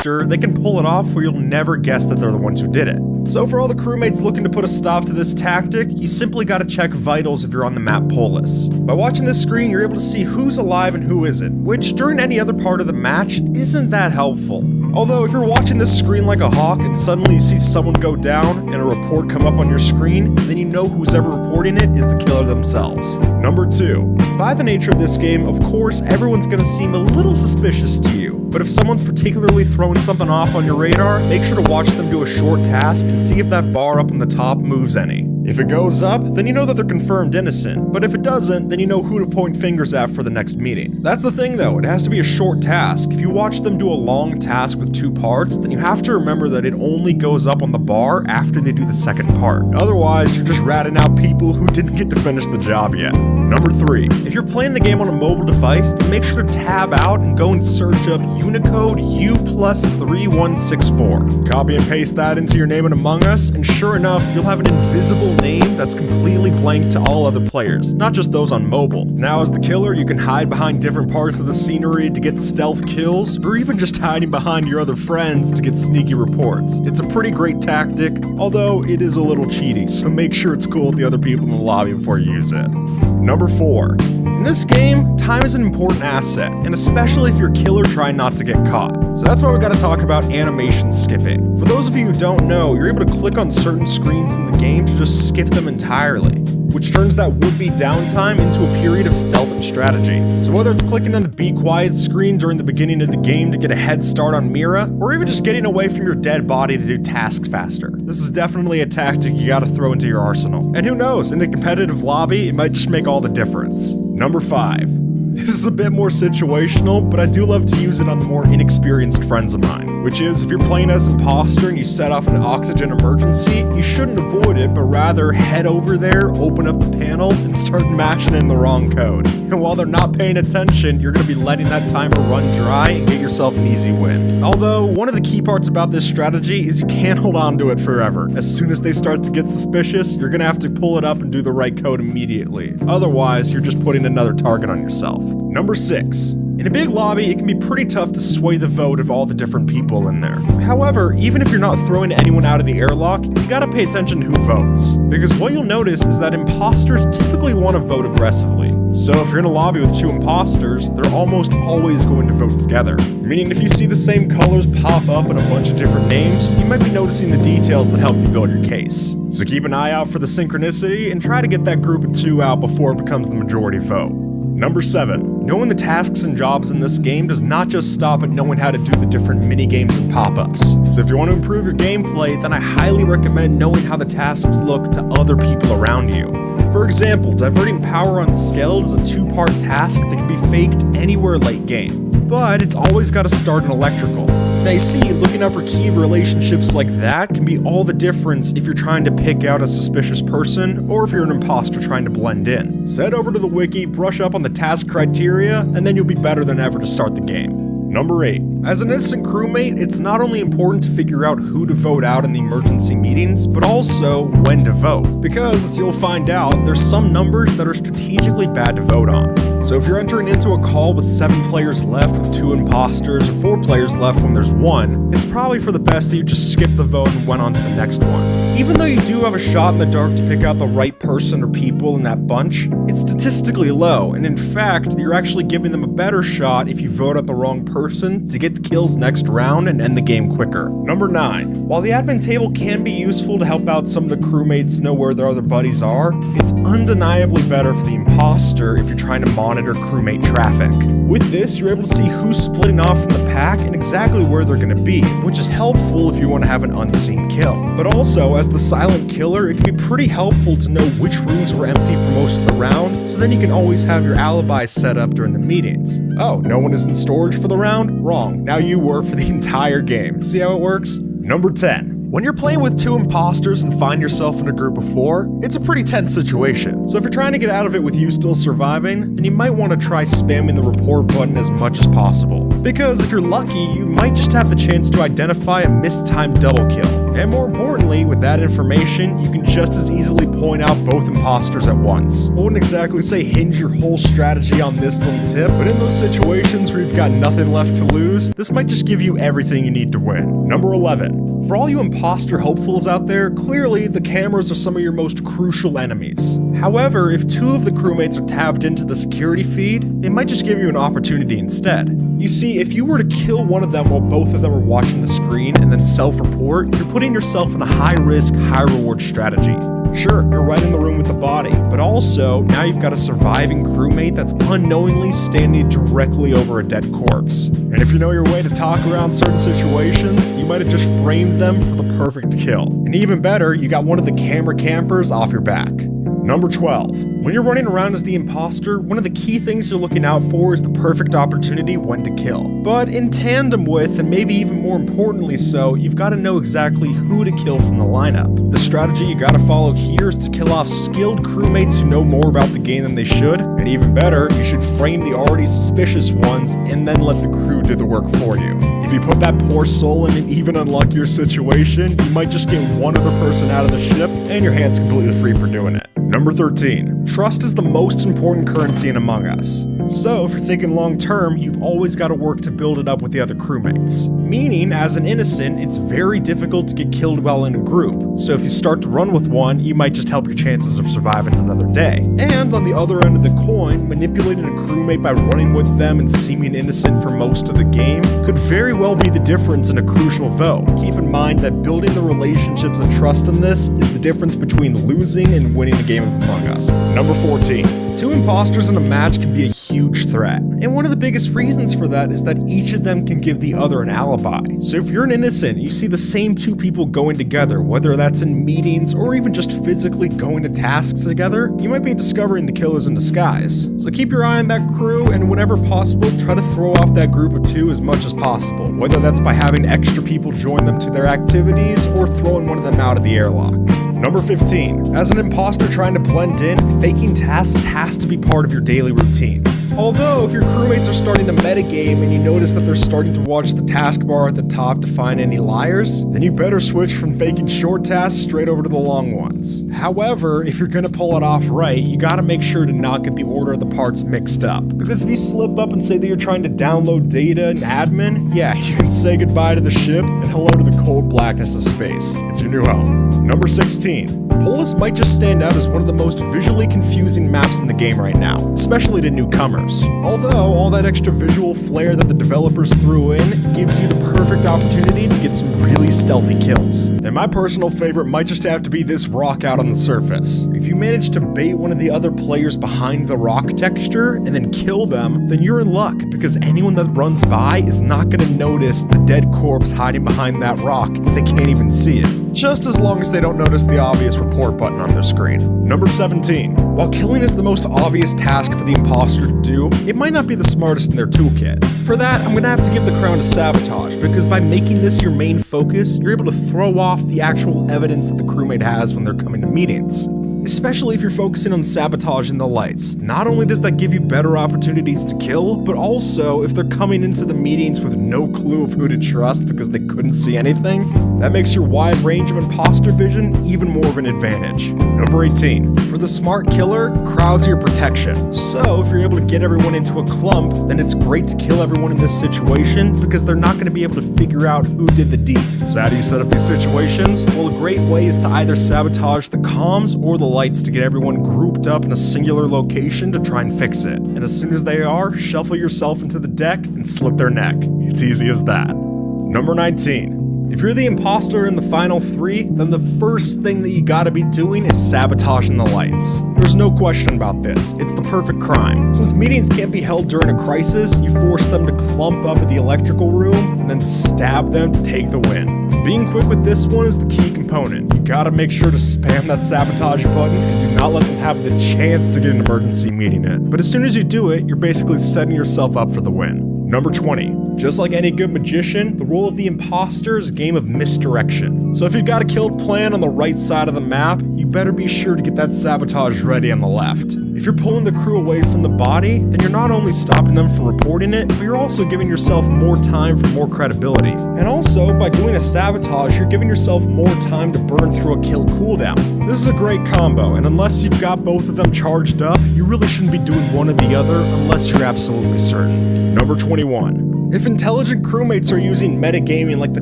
imposter, they can pull it off where you'll never guess that they're the ones who did it. So for all the crewmates looking to put a stop to this tactic, you simply gotta check vitals if you're on the map Polis. By watching this screen, you're able to see who's alive and who isn't, which during any other part of the match isn't that helpful. Although if you're watching this screen like a hawk and suddenly you see someone go down and a report come up on your screen, then you know who's ever reporting it is the killer themselves. Number 2. By the nature of this game, of course, everyone's gonna seem a little suspicious to you. But if someone's particularly throwing something off on your radar, make sure to watch them do a short task and see if that bar up on the top moves any. If it goes up, then you know that they're confirmed innocent, but if it doesn't, then you know who to point fingers at for the next meeting. That's the thing though, it has to be a short task. If you watch them do a long task with 2 parts, then you have to remember that it only goes up on the bar after they do the second part. Otherwise, you're just ratting out people who didn't get to finish the job yet. Number 3. If you're playing the game on a mobile device, then make sure to tab out and go and search up Unicode U+3164. Copy and paste that into your name in Among Us, and sure enough, you'll have an invisible name that's completely blank to all other players, not just those on mobile. Now as the killer, you can hide behind different parts of the scenery to get stealth kills, or even just hiding behind your other friends to get sneaky reports. It's a pretty great tactic, although it is a little cheaty, so make sure it's cool with the other people in the lobby before you use it. Number 4. In this game, time is an important asset, and especially if you're a killer trying not to get caught. So that's why we gotta talk about animation skipping. For those of you who don't know, you're able to click on certain screens in the game to just skip them entirely, which turns that would-be downtime into a period of stealth and strategy. So whether it's clicking on the Be Quiet screen during the beginning of the game to get a head start on Mira, or even just getting away from your dead body to do tasks faster, this is definitely a tactic you gotta throw into your arsenal. And who knows, in a competitive lobby, it might just make all the difference. Number 5. This is a bit more situational, but I do love to use it on the more inexperienced friends of mine, which is if you're playing as Imposter and you set off an oxygen emergency, you shouldn't avoid it, but rather head over there, open up the panel, and start mashing in the wrong code. And while they're not paying attention, you're going to be letting that timer run dry and get yourself an easy win. Although, one of the key parts about this strategy is you can't hold on to it forever. As soon as they start to get suspicious, you're going to have to pull it up and do the right code immediately. Otherwise, you're just putting another target on yourself. Number 6. In a big lobby, it can be pretty tough to sway the vote of all the different people in there. However, even if you're not throwing anyone out of the airlock, you gotta pay attention to who votes. Because what you'll notice is that imposters typically want to vote aggressively. So if you're in a lobby with 2 imposters, they're almost always going to vote together. Meaning if you see the same colors pop up in a bunch of different names, you might be noticing the details that help you build your case. So keep an eye out for the synchronicity and try to get that group of 2 out before it becomes the majority vote. Number 7. Knowing the tasks and jobs in this game does not just stop at knowing how to do the different mini-games and pop-ups. So if you want to improve your gameplay, then I highly recommend knowing how the tasks look to other people around you. For example, diverting power on Skeld is a 2-part task that can be faked anywhere late game, but it's always got to start in electrical. Now you see, looking out for key relationships like that can be all the difference if you're trying to pick out a suspicious person or if you're an imposter trying to blend in. So head over to the wiki, brush up on the task criteria, and then you'll be better than ever to start the game. Number 8. As an innocent crewmate, it's not only important to figure out who to vote out in the emergency meetings, but also when to vote. Because, as you'll find out, there's some numbers that are strategically bad to vote on. So if you're entering into a call with 7 players left with 2 imposters, or 4 players left when there's 1, it's probably for the best that you just skip the vote and went on to the next one. Even though you do have a shot in the dark to pick out the right person or people in that bunch, it's statistically low, and in fact, you're actually giving them a better shot if you vote out the wrong person to get the kills next round and end the game quicker. Number 9. While the admin table can be useful to help out some of the crewmates know where their other buddies are, it's undeniably better for the imposter if you're trying to monitor crewmate traffic. With this, you're able to see who's splitting off from the pack and exactly where they're going to be, which is helpful if you want to have an unseen kill. But also, as the silent killer, it can be pretty helpful to know which rooms were empty for most of the round, so then you can always have your alibi set up during the meetings. Oh, no one is in storage for the round? Wrong. Now you were for the entire game. See how it works? Number 10. When you're playing with 2 imposters and find yourself in a group of 4, it's a pretty tense situation. So if you're trying to get out of it with you still surviving, then you might want to try spamming the report button as much as possible. Because if you're lucky, you might just have the chance to identify a mistimed double kill. And more importantly, with that information, you can just as easily point out both imposters at once. I wouldn't exactly say hinge your whole strategy on this little tip, but in those situations where you've got nothing left to lose, this might just give you everything you need to win. Number 11. For all you imposter hopefuls out there, clearly the cameras are some of your most crucial enemies. However, if two of the crewmates are tabbed into the security feed, they might just give you an opportunity instead. You see, if you were to kill one of them while both of them are watching the screen and then self-report, you're putting yourself in a high-risk, high-reward strategy. Sure, you're right in the room with the body, but also, now you've got a surviving crewmate that's unknowingly standing directly over a dead corpse. And if you know your way to talk around certain situations, you might have just framed them for the perfect kill. And even better, you got one of the camera campers off your back. Number 12. When you're running around as the imposter, one of the key things you're looking out for is the perfect opportunity when to kill. But in tandem with, and maybe even more importantly so, you've got to know exactly who to kill from the lineup. The strategy you got to follow here is to kill off skilled crewmates who know more about the game than they should, and even better, you should frame the already suspicious ones and then let the crew do the work for you. If you put that poor soul in an even unluckier situation, you might just get one other person out of the ship and your hand's completely free for doing it. Number 13. Trust is the most important currency in Among Us. So, if you're thinking long term, you've always got to work to build it up with the other crewmates. Meaning, as an innocent, it's very difficult to get killed while in a group. So if you start to run with one, you might just help your chances of surviving another day. And on the other end of the coin, manipulating a crewmate by running with them and seeming innocent for most of the game could very well be the difference in a crucial vote. Keep in mind that building the relationships and trust in this is the difference between losing and winning a game of Among Us. Number 14. Two imposters in a match can be a huge threat. And one of the biggest reasons for that is that each of them can give the other an alibi. So if you're an innocent, you see the same two people going together, whether that's in meetings or even just physically going to tasks together, you might be discovering the killers in disguise. So keep your eye on that crew, and whenever possible, try to throw off that group of two as much as possible, whether that's by having extra people join them to their activities or throwing one of them out of the airlock. Number 15. As an imposter trying to blend in, faking tasks has to be part of your daily routine. Although, if your crewmates are starting to metagame and you notice that they're starting to watch the taskbar at the top to find any liars, then you better switch from faking short tasks straight over to the long ones. However, if you're gonna pull it off right, you gotta make sure to not get the order of the parts mixed up. Because if you slip up and say that you're trying to download data in admin, yeah, you can say goodbye to the ship and hello to the cold blackness of space. It's your new home. Number 16. Polis might just stand out as one of the most visually confusing maps in the game right now, especially to newcomers. Although, all that extra visual flair that the developers threw in gives you the perfect opportunity to get some really stealthy kills. And my personal favorite might just have to be this rock out on the surface. If you manage to bait one of the other players behind the rock texture and then kill them, then you're in luck, because anyone that runs by is not going to notice the dead corpse hiding behind that rock if they can't even see it. Just as long as they don't notice the obvious report button on their screen. Number 17. While killing is the most obvious task for the imposter to do, it might not be the smartest in their toolkit. For that, I'm gonna have to give the crown to sabotage, because by making this your main focus, you're able to throw off the actual evidence that the crewmate has when they're coming to meetings. Especially if you're focusing on sabotaging the lights. Not only does that give you better opportunities to kill, but also if they're coming into the meetings with no clue of who to trust because they couldn't see anything, that makes your wide range of imposter vision even more of an advantage. Number 18. For the smart killer, crowds are your protection. So if you're able to get everyone into a clump, then it's great to kill everyone in this situation because they're not going to be able to figure out who did the deed. So how do you set up these situations? Well, a great way is to either sabotage the comms or the lights to get everyone grouped up in a singular location to try and fix it. And as soon as they are, shuffle yourself into the deck and slit their neck. It's easy as that. Number 19. If you're the imposter in the final 3, then the first thing that you gotta be doing is sabotaging the lights. There's no question about this. It's the perfect crime. Since meetings can't be held during a crisis, you force them to clump up at the electrical room and then stab them to take the win. Being quick with this one is the key component. You gotta make sure to spam that sabotage button and do not let them have the chance to get an emergency meeting in. But as soon as you do it, you're basically setting yourself up for the win. Number 20. Just like any good magician, the role of the imposter is a game of misdirection. So if you've got a killed plan on the right side of the map, you better be sure to get that sabotage ready on the left. If you're pulling the crew away from the body, then you're not only stopping them from reporting it, but you're also giving yourself more time for more credibility. And also, by doing a sabotage, you're giving yourself more time to burn through a kill cooldown. This is a great combo, and unless you've got both of them charged up, you really shouldn't be doing one or the other unless you're absolutely certain. Number 21. If intelligent crewmates are using metagaming like the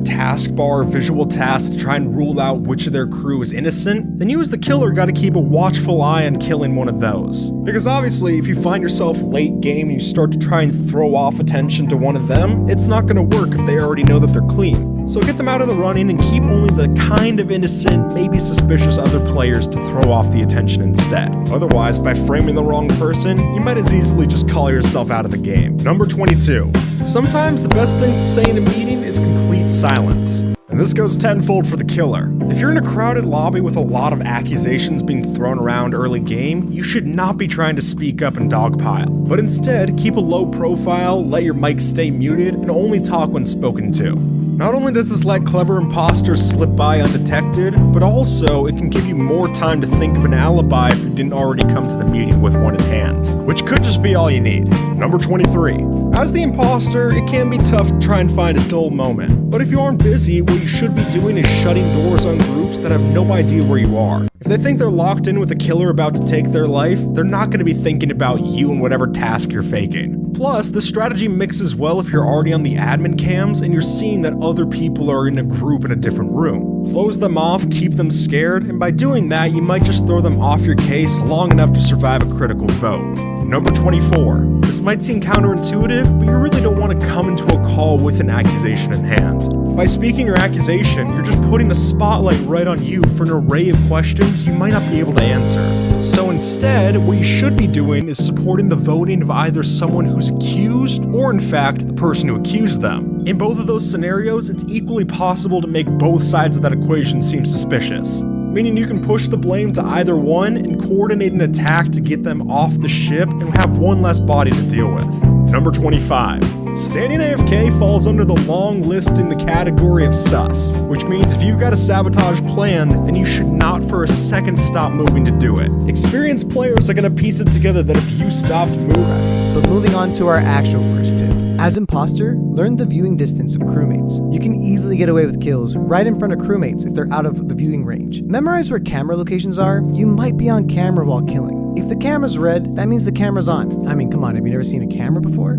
taskbar or visual tasks to try and rule out which of their crew is innocent, then you as the killer gotta keep a watchful eye on killing one of those. Because obviously, if you find yourself late game and you start to try and throw off attention to one of them, it's not gonna work if they already know that they're clean. So get them out of the running and keep only the kind of innocent, maybe suspicious other players to throw off the attention instead. Otherwise, by framing the wrong person, you might as easily just call yourself out of the game. Number 22. Sometimes the best things to say in a meeting is complete silence. And this goes tenfold for the killer. If you're in a crowded lobby with a lot of accusations being thrown around early game, you should not be trying to speak up and dogpile, but instead keep a low profile, let your mic stay muted, and only talk when spoken to. Not only does this let clever imposters slip by undetected, but also it can give you more time to think of an alibi if you didn't already come to the meeting with one in hand, which could just be all you need. Number 23. As the imposter, it can be tough to try and find a dull moment, but if you aren't busy, what you should be doing is shutting doors on groups that have no idea where you are. If they think they're locked in with a killer about to take their life, they're not going to be thinking about you and whatever task you're faking. Plus, this strategy mixes well if you're already on the admin cams and you're seeing that other people are in a group in a different room. Close them off, keep them scared, and by doing that, you might just throw them off your case long enough to survive a critical vote. Number 24. This might seem counterintuitive, but you really don't want to come into a call with an accusation in hand. By speaking your accusation, you're just putting a spotlight right on you for an array of questions you might not be able to answer. So instead, what you should be doing is supporting the voting of either someone who's accused or in fact the person who accused them. In both of those scenarios, it's equally possible to make both sides of that equation seem suspicious. Meaning you can push the blame to either one and coordinate an attack to get them off the ship and have one less body to deal with. Number 25. Standing AFK falls under the long list in the category of sus, which means if you've got a sabotage planned, then you should not for a second stop moving to do it. Experienced players are going to piece it together that if you stopped moving. But moving on to our actual first tip. As imposter, learn the viewing distance of crewmates. You can easily get away with kills right in front of crewmates if they're out of the viewing range. Memorize where camera locations are. You might be on camera while killing. If the camera's red, that means the camera's on. I mean, come on, have you never seen a camera before?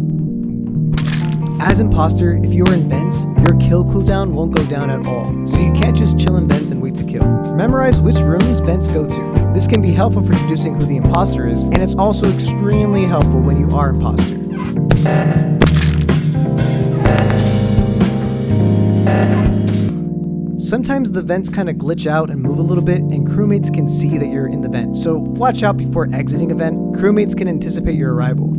As imposter, if you're in vents, your kill cooldown won't go down at all, so you can't just chill in vents and wait to kill. Memorize which rooms vents go to. This can be helpful for deducing who the imposter is, and it's also extremely helpful when you are imposter. Sometimes the vents kind of glitch out and move a little bit, and crewmates can see that you're in the vent, so watch out before exiting a vent. Crewmates can anticipate your arrival.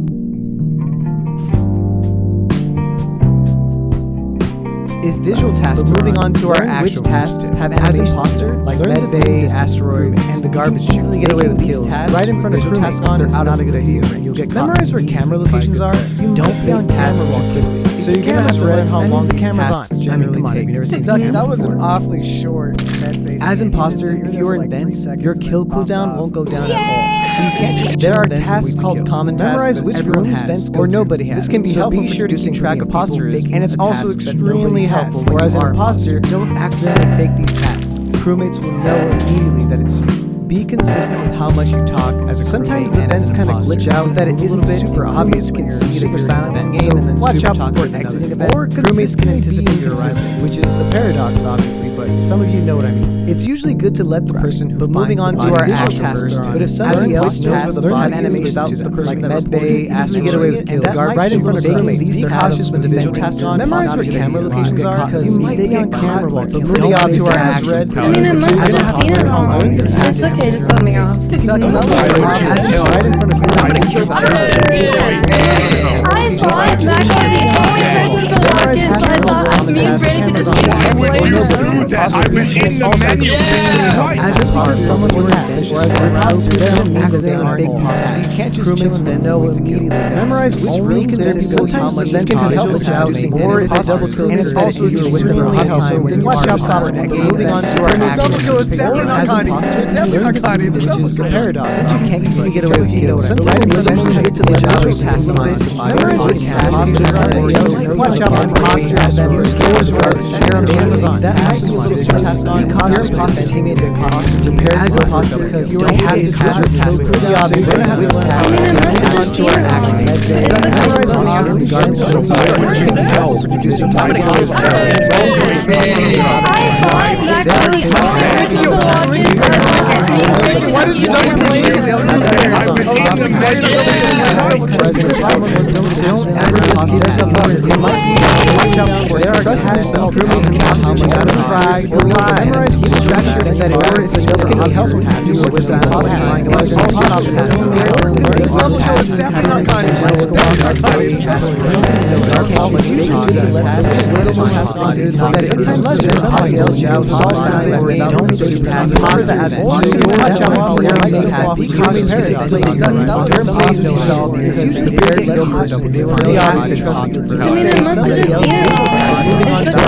If visual tasks, moving on to our actual tasks, have as imposter, like med bay, asteroids, and the garbage chute, easily get away with these tasks right in front of crewmates on is not a good idea, and you'll get caught. Memorize where camera locations are. You don't be on camera while killing. So you're gonna have to learn how long the camera's on. I mean, come on, have you never seen that was an awfully short med bay. As imposter, if you are in vents, your kill cooldown won't go down at all. So you can't just there are tasks called common tasks. Memorize which rooms vents or nobody has. This can be helpful for reducing track of imposters, and it's also extremely helpful. Whereas an imposter, don't accidentally fake these tasks. Crewmates will know immediately that it's you. Be consistent with how much you talk as a sometimes the vents kind of glitch out so that it isn't super obvious when you see that you're silent in game, and then watch out before exiting a vent. Or crewmates can anticipate your arrival, which is a paradox obviously, but some of you know what I mean. It's usually good to let the person who moving on to our actual tasks, but if somebody else knows what the body animations to them, like med bay, easily get away with kills, right in front of crewmates. Be cautious with the visual tasks on. Memorize where camera locations are, because you might be on camera while moving on to our actual tasks. I mean, unless I just seen it online. It's okay, just let me off. Right in front of I thought that seconds, so I thought I'd be ready for this game. Why would you do that? I was in the menu. As just because someone was suspicious, whereas an imposter doesn't mean that they are an imposter. So you can't just chill and know immediately. Memorize which rooms there be sometimes this can help with choosing or if a double kill and it's also extremely helpful when you watch out for next game. Moving on to our double kill is definitely not Connie. Definitely not Connie. It's a paradox. Since you can't easily get away with kills, sometimes you eventually get to the actual task line. Memorize which imposters are. Watch out for imposters that use kills or share on Amazon. That might be what your task line cause your imposter teammate to imposter prepared as an imposter because you already have to pass your task. The obvious which task moving on to our action. Memorize which room the garbage can help reduce your time. Why did you know you're playing? Don't ever just get yourself up. It must be watch out for there are tasks that crewmates can how much you try to lie. Memorize keep track of that or it's just going to help you with some top line. It's all top task. It's double kill. It's definitely not Connie. How much you do this little task on it so that anytime legend somebody else jobs all signs where they don't do pass pasta as watch out for their life because it doesn't saves yourself because usually paired go hot the opposite trust you for somebody else moving on to our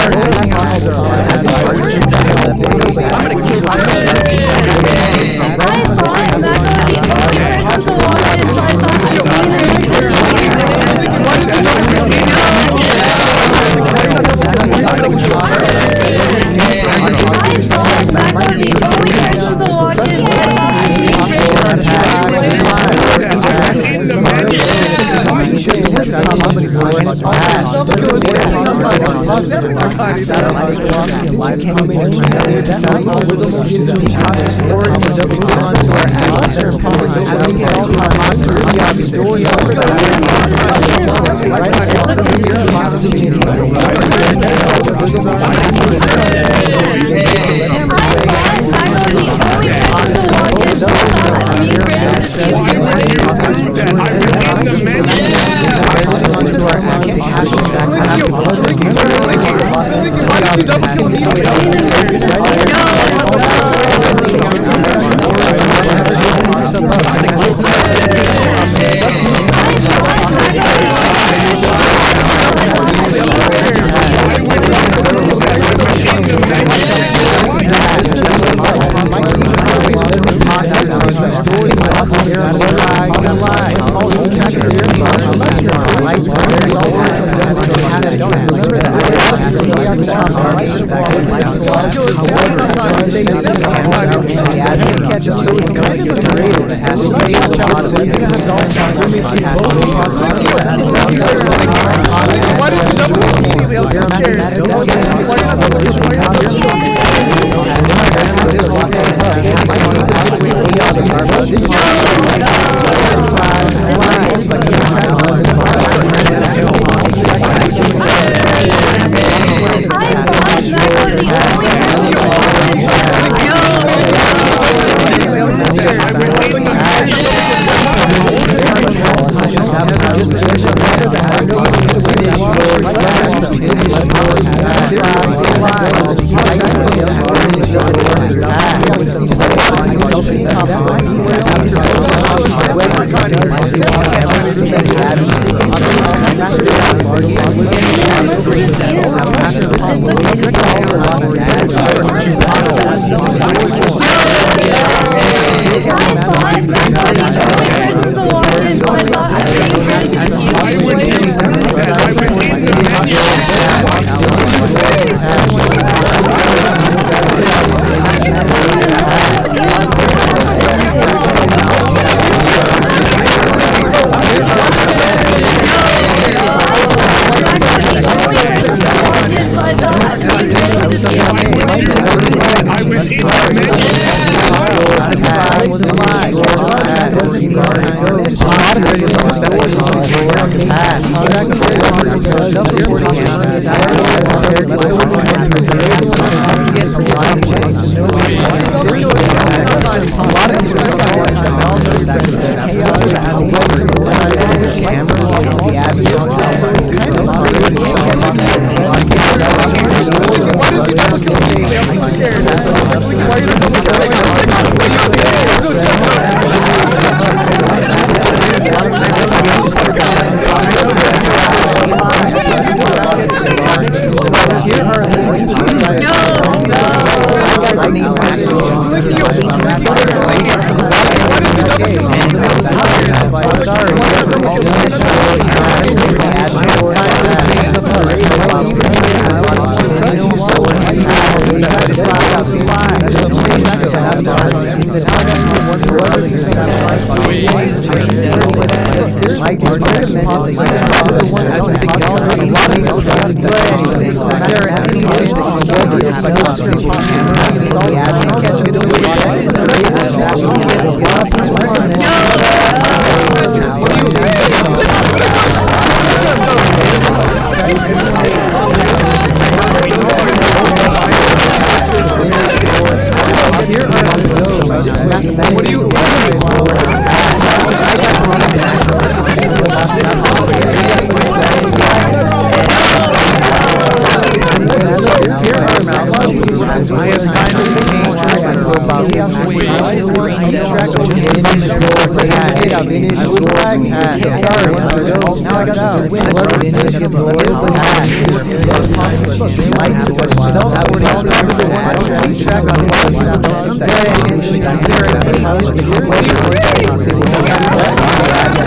Track